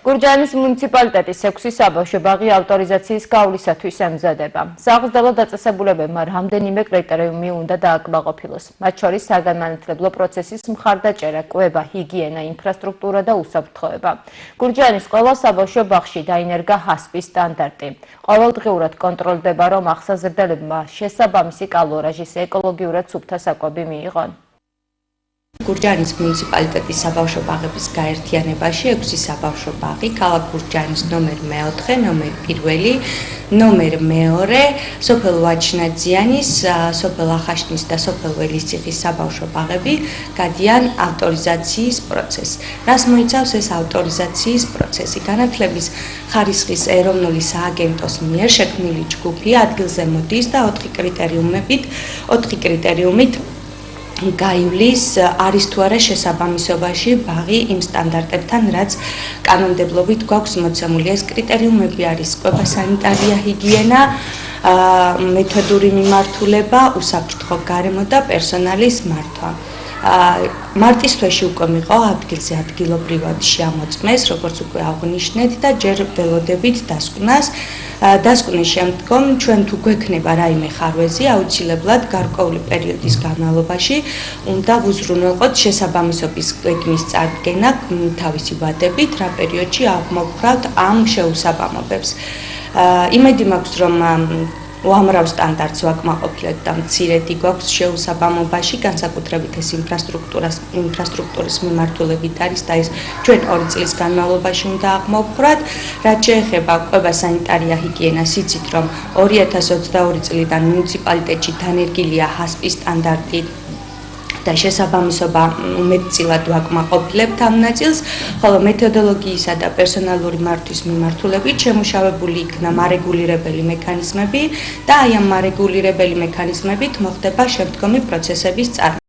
გურჯაანის მუნიციპალიტეტის 6 საბავშვო ბაღი ავტორიზაციის გავლისათვის ემზადება. Სააღრდელო დაწესებულებებმა რამდენიმე კრიტერიუმი უნდა დააკმაყოფილოს. მათ შორის საგანმანათლებლო პროცესის მხარდაჭერა, კვება, ჰიგიენა, ინფრასტრუქტურა და უსაფრთხოება. გურჯაანის ყველა საბავშვო ბაღში დაინერგა ჰასპის სტანდარტი. ყოველდღიურად კონტროლდება, რომ აღსაზრდელებმა შესაბამისი კალორაჟის ეკოლოგიურად სუფთა საკვები მიიღონ. გურჯაანის მუნიციპალიტეტის საბავშვო ბაღების გაერთიანებაში 6 საბავშვო ბაღი, ქალაქ გურჯაანის ნომერ 4, ნომერ 1, ნომერ 2, სოფელ ვაჩნაძიანის, სოფელ ახაშნის და სოფელ ველისციხის საბავშვო ბაღები გადიან ავტორიზაციის პროცესს. რას მოიცავს ეს ავტორიზაციის პროცესი? განათლების ხარისხის ეროვნული სააგენტოს მიერ შექმნილი ჯგუფი ადგილზე მოდის და 4 კრიტერიუმით გაივლის არის თუ არა შესაბამისობაში ბაღი იმ სტანდარტებთან, რაც კანონმდებლობით გვაქვს მოცემული. ეს კრიტერიუმები არის კვება, სანიტარია, ჰიგიენა, მეთოდური მიმართულება, უსაფრთხო გარემო და პერსონალის მართვა. მარტის თვეში უკვე მიყო ადგილზე ადგილობრივად შეამოწმეს, როგორც უკვე აღვნიშნეთ და ჯერ ველოდებით დასკვნას. დასკვნის შემდგომ ჩვენ თუ გვექნება რაიმე ხარვეზი, აუცილებლად გარკვეული პერიოდის განმავლობაში უნდა ვუზრუნველყოთ შესაბამისობის გეგმის წარდგენა თავისი ვადებით, რა პერიოდში აღმოვხვრათ ამ შეუსაბამობებს. იმედი მაქვს, რომ უამრავ სტანდარტს ვაკმაყოფილეთ და მცირედი გვაქვს შეუსაბამობაში, განსაკუთრებით ეს ინფრასტრუქტურის მიმართულებით არის და ეს ჩვენ 2 წლის განმავლობაში უნდა აღმოვხვრათ. რაც შეეხება კვება, სანიტარია, ჰიგიენას, იცით, რომ 2022 წლიდან მუნიციპალიტეტში დანერგილია ჰასპის სტანდარტი და შესაბამისობა უმეტწილად ვაკმაყოფილებთ ამ ნაწილს, ხოლო მეთოდოლოგიისა და პერსონალური მართვის მიმართულებით შემუშავებული იქნა მარეგულირებელი მექანიზმები და აი ამ მარეგულირებელი მექანიზმებით მოხდება შემდგომი პროცესების წარმოება.